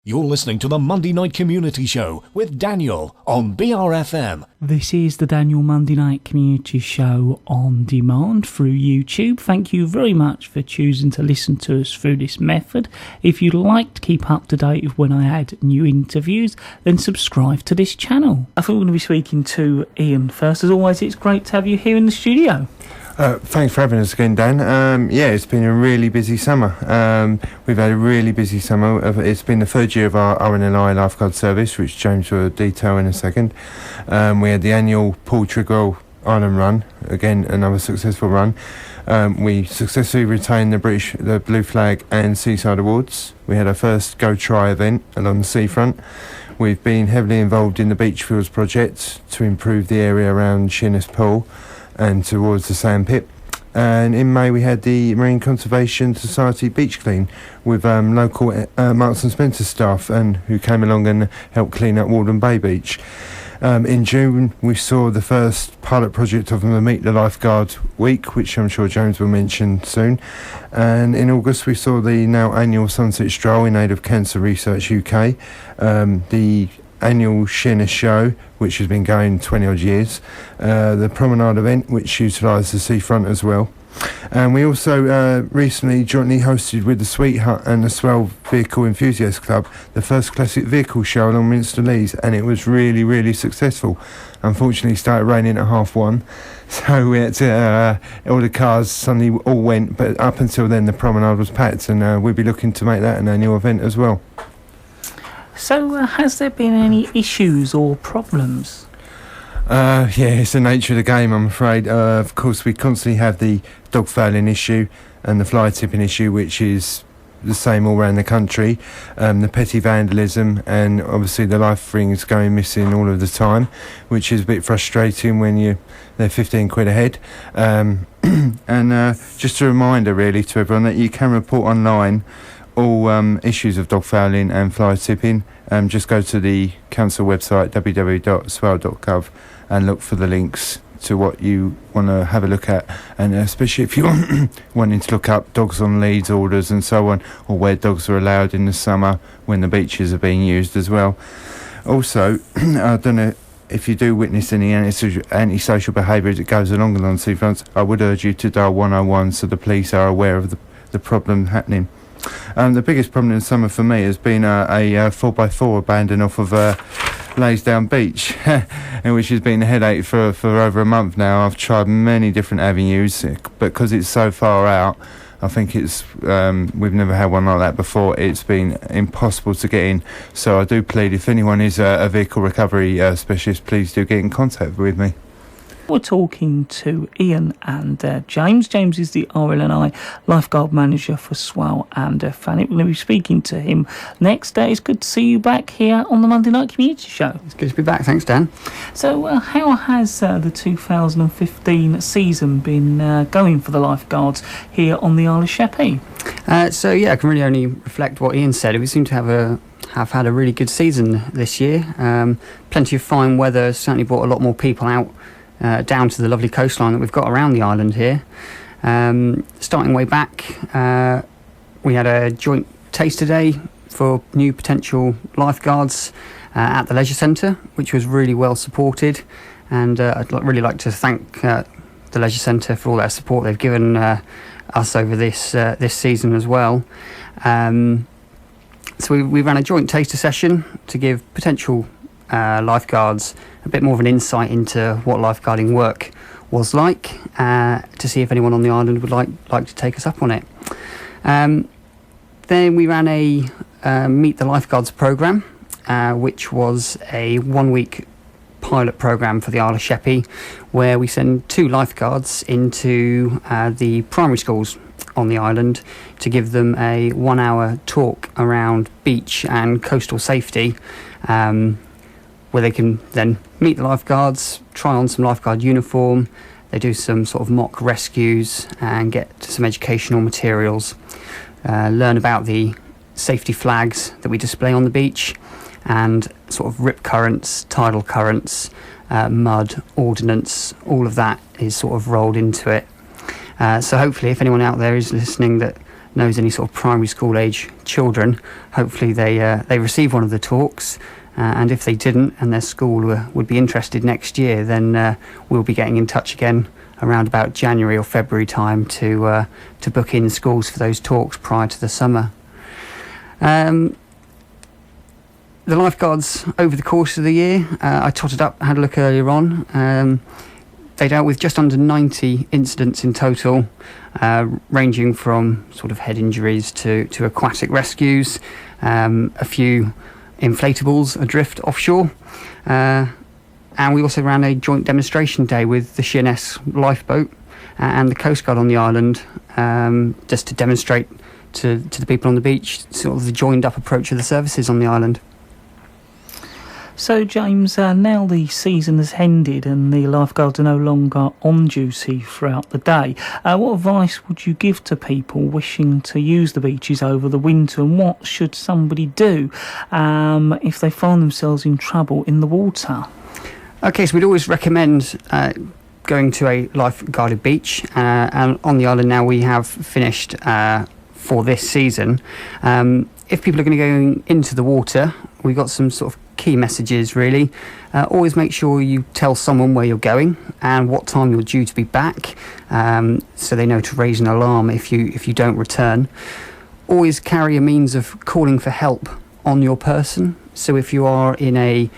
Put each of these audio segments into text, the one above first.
You're listening to the Monday Night Community Show with Daniel on BRFM. This is the Daniel Monday Night Community Show on demand through YouTube. Thank you very much for choosing to listen to us through this method. If you'd like to keep up to date with when I add new interviews, then subscribe to this channel. I thought we were going to be speaking to Ian first. As always, it's great to have you here in the studio. Thanks for having us again, Dan. It's been a really busy summer. We've had a really busy summer. It's been the third year of our RNLI Lifeguard service, which James will detail in a second. We had the annual Paul Trigwell Island Run, again another successful run. We successfully retained the Blue Flag and Seaside Awards. We had our first Go Try event along the seafront. We've been heavily involved in the Beachfields project to improve the area around Sheerness Pool and towards the sandpit. And in May we had the Marine Conservation Society Beach Clean with local Marks and Spencer staff who came along and helped clean up Walden Bay Beach. In June we saw the first pilot project of the Meet the Lifeguard Week, which I'm sure James will mention soon. And in August we saw the now annual Sunset Stroll in aid of Cancer Research UK, the annual Sheerness Show, which has been going 20 odd years, the Promenade event, which utilised the seafront as well. And we also recently jointly hosted with the Sweet Hut and the Swale Vehicle Enthusiast Club the first classic vehicle show along Minster Lees, and it was really, really successful. Unfortunately it started raining at 1:30, so we had to, all the cars suddenly all went, but up until then the promenade was packed, and we'll be looking to make that an annual event as well. So, has there been any issues or problems? It's the nature of the game, I'm afraid. Of course, we constantly have the dog fouling issue and the fly tipping issue, which is the same all around the country. The petty vandalism, and obviously the life rings going missing all of the time, which is a bit frustrating when they're 15 quid a head. And just a reminder, really, to everyone that you can report online all issues of dog fouling and fly tipping. Just go to the council website www.swale.gov and look for the links to what you want to have a look at, and especially if you're wanting to look up dogs on leads orders and so on, or where dogs are allowed in the summer when the beaches are being used as well. Also, I don't know if you do witness any antisocial behaviour that goes along seafronts, I would urge you to dial 101 so the police are aware of the problem happening. The biggest problem in the summer for me has been a 4x4 abandoned off of Laysdown Beach, and which has been a headache for over a month now. I've tried many different avenues, but because it's so far out, I think we've never had one like that before. It's been impossible to get in. So I do plead, if anyone is a vehicle recovery specialist, please do get in contact with me. We're talking to Ian and James. James is the RNLI Lifeguard Manager for Swale and Thanet. We're going to be speaking to him next. It's good to see you back here on the Monday Night Community Show. It's good to be back, thanks Dan. So how has the 2015 season been going for the lifeguards here on the Isle of Sheppey? I can really only reflect what Ian said. We seem to have had a really good season this year. Plenty of fine weather, certainly brought a lot more people out down to the lovely coastline that we've got around the island here. Starting way back, we had a joint taster day for new potential lifeguards at the leisure centre, which was really well supported, and I'd really like to thank the leisure centre for all their support they've given us over this season as well. So we ran a joint taster session to give potential lifeguards a bit more of an insight into what lifeguarding work was like, to see if anyone on the island would like to take us up on it. Then we ran a Meet the Lifeguards programme, which was a 1-week pilot programme for the Isle of Sheppey, where we send 2 lifeguards into the primary schools on the island to give them a 1-hour talk around beach and coastal safety, where they can then meet the lifeguards, try on some lifeguard uniform. They do some sort of mock rescues and get some educational materials, learn about the safety flags that we display on the beach, and sort of rip currents, tidal currents, mud, ordnance, all of that is sort of rolled into it. So hopefully if anyone out there is listening that knows any sort of primary school age children, hopefully they receive one of the talks. And if they didn't, and their school would be interested next year, then we'll be getting in touch again around about January or February time to book in schools for those talks prior to the summer. The lifeguards over the course of the year, I totted up, had a look earlier on. They dealt with just under 90 incidents in total, ranging from sort of head injuries to aquatic rescues, a few inflatables adrift offshore. And we also ran a joint demonstration day with the Sheerness lifeboat and the Coast Guard on the island, just to demonstrate to the people on the beach sort of the joined up approach of the services on the island. So, James, now the season has ended and the lifeguards are no longer on duty throughout the day, what advice would you give to people wishing to use the beaches over the winter, and what should somebody do if they find themselves in trouble in the water? Okay, so we'd always recommend going to a life-guarded beach, and on the island now we have finished for this season. If people are going to go into the water, we've got some sort of key messages really. Always make sure you tell someone where you're going and what time you're due to be back, so they know to raise an alarm if you don't return. Always carry a means of calling for help on your person. So if you are in a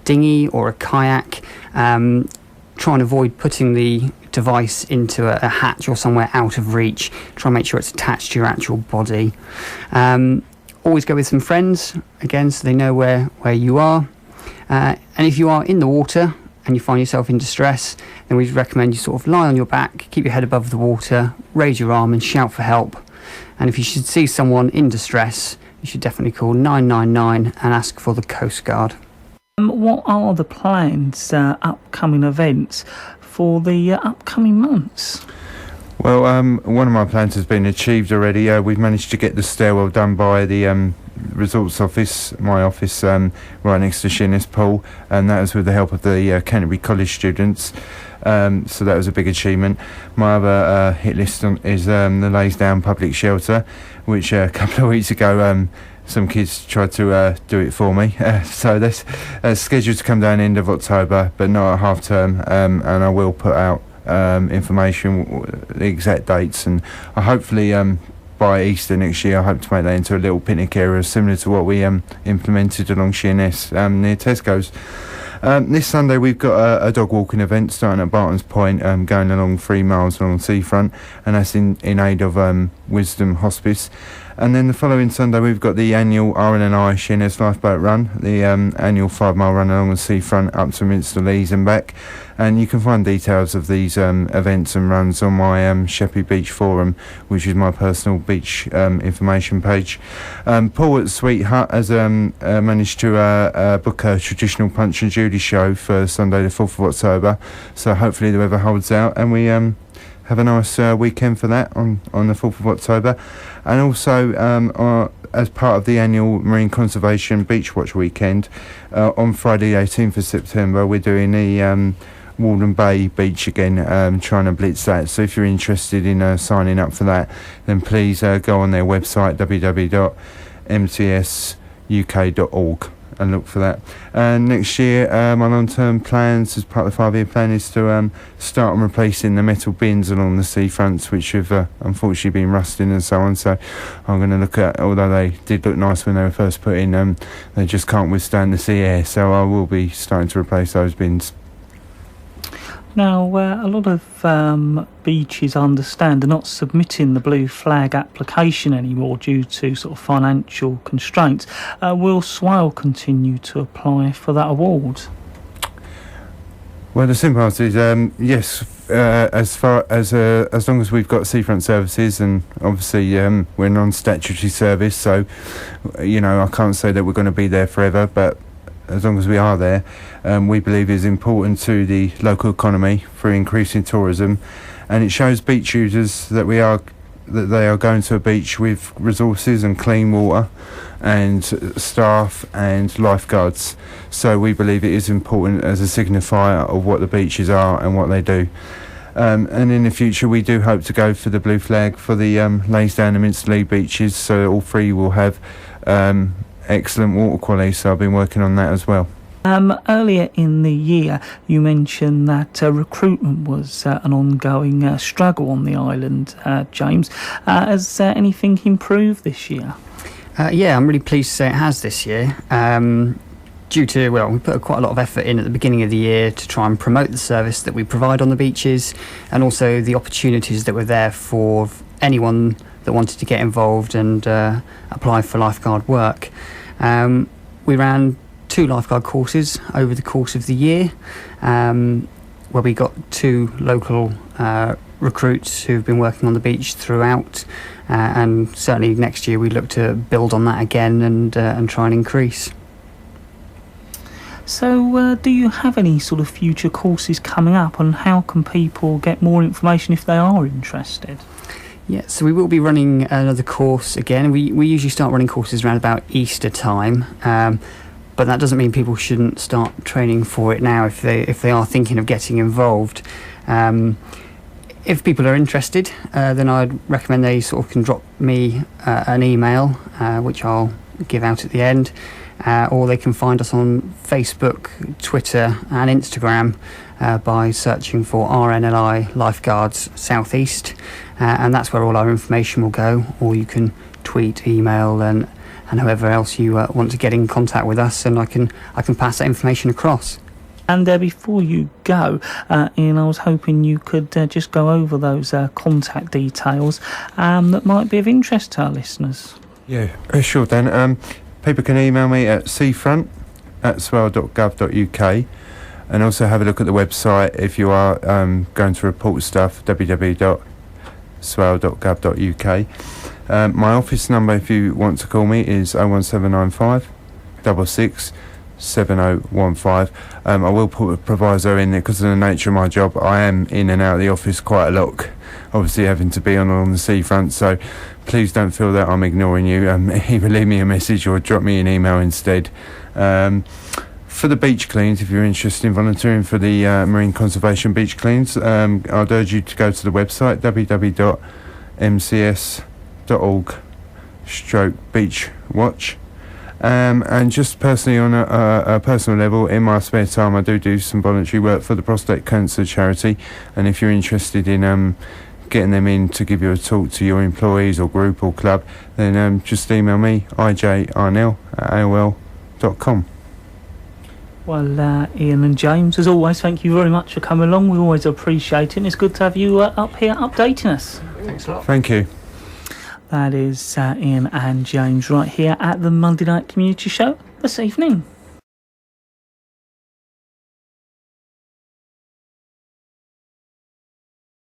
dinghy or a kayak, try and avoid putting the device into a hatch or somewhere out of reach. Try and make sure it's attached to your actual body. Always go with some friends, again, so they know where you are. And if you are in the water and you find yourself in distress, then we recommend you sort of lie on your back, keep your head above the water, raise your arm and shout for help. And if you should see someone in distress, you should definitely call 999 and ask for the Coast Guard. What are the plans, upcoming events for the upcoming months? Well, one of my plans has been achieved already. We've managed to get the stairwell done by the resorts office, my office, right next to Sheerness Pool, and that was with the help of the Canterbury College students. So that was a big achievement. My other hit list is the Laysdown Public Shelter, which a couple of weeks ago some kids tried to do it for me. So that's scheduled to come down end of October, but not at half term, and I will put out information, the exact dates, and I hopefully by Easter next year I hope to make that into a little picnic area similar to what we implemented along Sheerness near Tesco's. This Sunday we've got a dog walking event starting at Barton's Point, going along 3 miles along Seafront, and that's in aid of Wisdom Hospice. And then the following Sunday we've got the annual RNLI Sheerness Lifeboat Run, the annual 5-mile run along the seafront up to Minster Lees and back. And you can find details of these events and runs on my Sheppey Beach Forum, which is my personal beach information page. Paul at Sweet Hut has managed to book a traditional Punch and Judy show for Sunday the 4th of October, so hopefully the weather holds out and we have a nice weekend for that on the 4th of October. And also as part of the annual Marine Conservation Beach Watch weekend, on Friday 18th of September we're doing the Walden Bay Beach again, trying to blitz that. So if you're interested in signing up for that, then please go on their website www.mtsuk.org and look for that. And next year my long-term plans as part of the 5-year plan is to start on replacing the metal bins along the seafronts, which have unfortunately been rusting and so on. So I'm going to look at, although they did look nice when they were first put in, they just can't withstand the sea air, so I will be starting to replace those bins. Now, a lot of beaches, I understand, are not submitting the blue flag application anymore due to sort of financial constraints. Will Swale continue to apply for that award? Well, the simple answer is yes. As long as we've got seafront services, and obviously we're a non-statutory service, so I can't say that we're going to be there forever, but as long as we are there, we believe is important to the local economy through increasing tourism, and it shows beach users that they are going to a beach with resources and clean water and staff and lifeguards. So we believe it is important as a signifier of what the beaches are and what they do. And in the future, we do hope to go for the blue flag for the Laysdown and Minsterley beaches, so all three will have excellent water quality, so I've been working on that as well. Earlier in the year, you mentioned that recruitment was an ongoing struggle on the island, James. Has anything improved this year? Yeah, I'm really pleased to say it has this year. Due to, we put quite a lot of effort in at the beginning of the year to try and promote the service that we provide on the beaches, and also the opportunities that were there for anyone that wanted to get involved and apply for lifeguard work. We ran 2 lifeguard courses over the course of the year, where we got 2 local recruits who've been working on the beach throughout, and certainly next year we look to build on that again and try and increase. So do you have any sort of future courses coming up, and how can people get more information if they are interested? Yeah, so we will be running another course again. We usually start running courses around about Easter time, but that doesn't mean people shouldn't start training for it now if they are thinking of getting involved. If people are interested, then I'd recommend they sort of can drop me an email, which I'll give out at the end, or they can find us on Facebook, Twitter and Instagram by searching for RNLI Lifeguards South East, and that's where all our information will go. Or you can tweet, email and whoever else you want to get in contact with us, and I can pass that information across. And before you go, Ian, I was hoping you could just go over those contact details that might be of interest to our listeners. Yeah, sure, Dan. People can email me at seafront@swale.gov.uk, and also have a look at the website if you are going to report stuff, www.swale.gov.uk. My office number, if you want to call me, is 01795 66 7015. I will put a proviso in there because of the nature of my job. I am in and out of the office quite a lot, obviously having to be on the seafront, so please don't feel that I'm ignoring you. Either leave me a message or drop me an email instead. For the beach cleans, if you're interested in volunteering for the Marine Conservation Beach Cleans, I'd urge you to go to the website www.mcs.org/beachwatch. And just personally, on a personal level, in my spare time, I do some voluntary work for the prostate cancer charity, and if you're interested in getting them in to give you a talk to your employees or group or club, then just email me, ijarnell@aol.com. Well, Ian and James, as always, thank you very much for coming along. We always appreciate it, and it's good to have you up here updating us. Thanks a lot. Thank you. That is Ian and James right here at the Monday Night Community Show this evening.